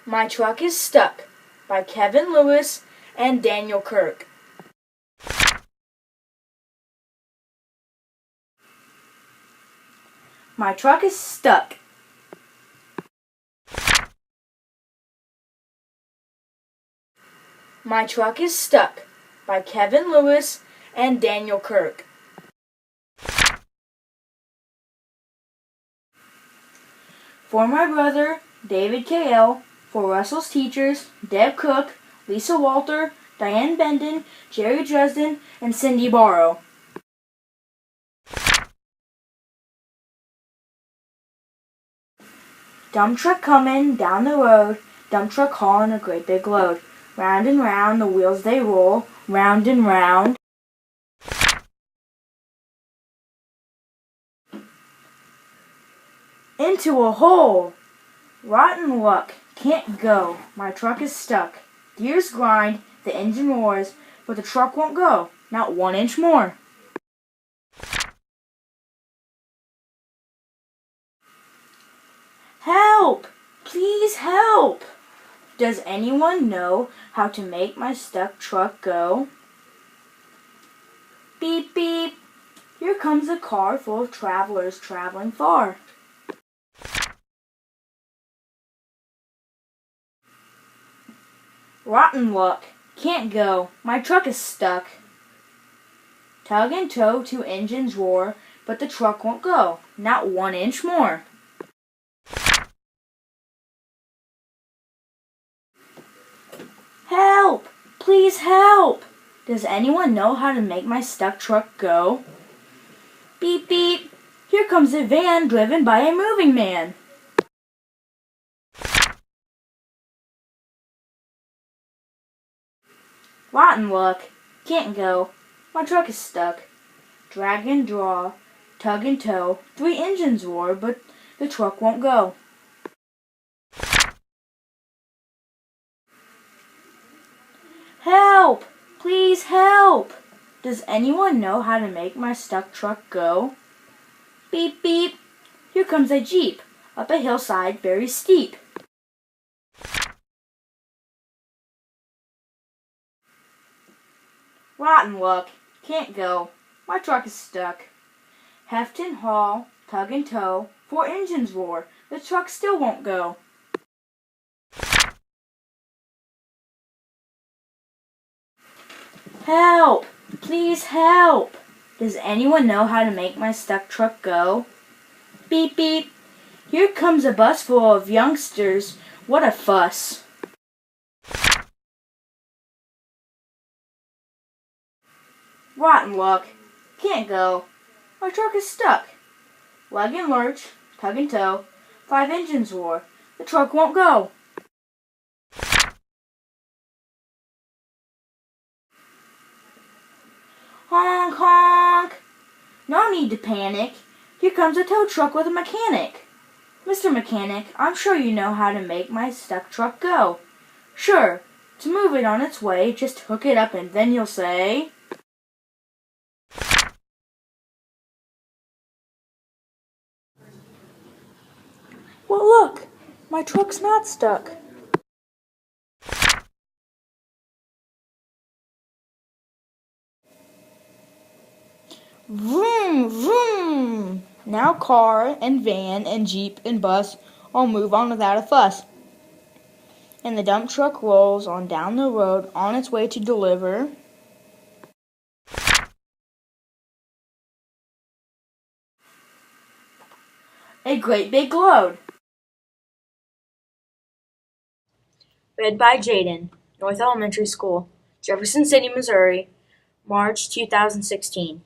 My Truck is Stuck by Kevin Lewis and Daniel Kirk. My truck is stuck. My Truck is Stuck by Kevin Lewis and Daniel Kirk. For my brother, David K.L., for Russell's teachers, Deb Cook, Lisa Walter, Diane Benden, Jerry Dresden, and Cindy Barrow. Dump truck coming down the road, dump truck hauling a great big load. Round and round the wheels they roll, round and round. Into a hole! Rotten luck, can't go, my truck is stuck. Gears grind, the engine roars, but the truck won't go, not 1 inch more. Help! Please help! Does anyone know how to make my stuck truck go? Beep beep! Here comes a car full of travelers traveling far. Rotten luck, can't go, my truck is stuck. Tug and tow, 2 engines roar, but the truck won't go, not 1 inch more. Help! Please help! Does anyone know how to make my stuck truck go? Beep beep! Here comes a van driven by a moving man. Rotten luck, can't go, my truck is stuck. Drag and draw, tug and tow, 3 engines roar, but the truck won't go. Help! Please help! Does anyone know how to make my stuck truck go? Beep beep! Here comes a Jeep, up a hillside very steep. Rotten luck, can't go, my truck is stuck. Heft and haul, tug and tow, 4 engines roar, the truck still won't go. Help! Please help! Does anyone know how to make my stuck truck go? Beep beep! Here comes a bus full of youngsters, what a fuss! Rotten luck, can't go, my truck is stuck. Lug and lurch, tug and tow, 5 engines roar, the truck won't go. Honk honk! No need to panic, here comes a tow truck with a mechanic. Mr. Mechanic, I'm sure you know how to make my stuck truck go. Sure, to move it on its way, just hook it up and then you'll say... Well, look, my truck's not stuck. Vroom, vroom! Now car and van and Jeep and bus all move on without a fuss. And the dump truck rolls on down the road on its way to deliver a great big load. Read by Jaden, North Elementary School, Jefferson City, Missouri, March 2016.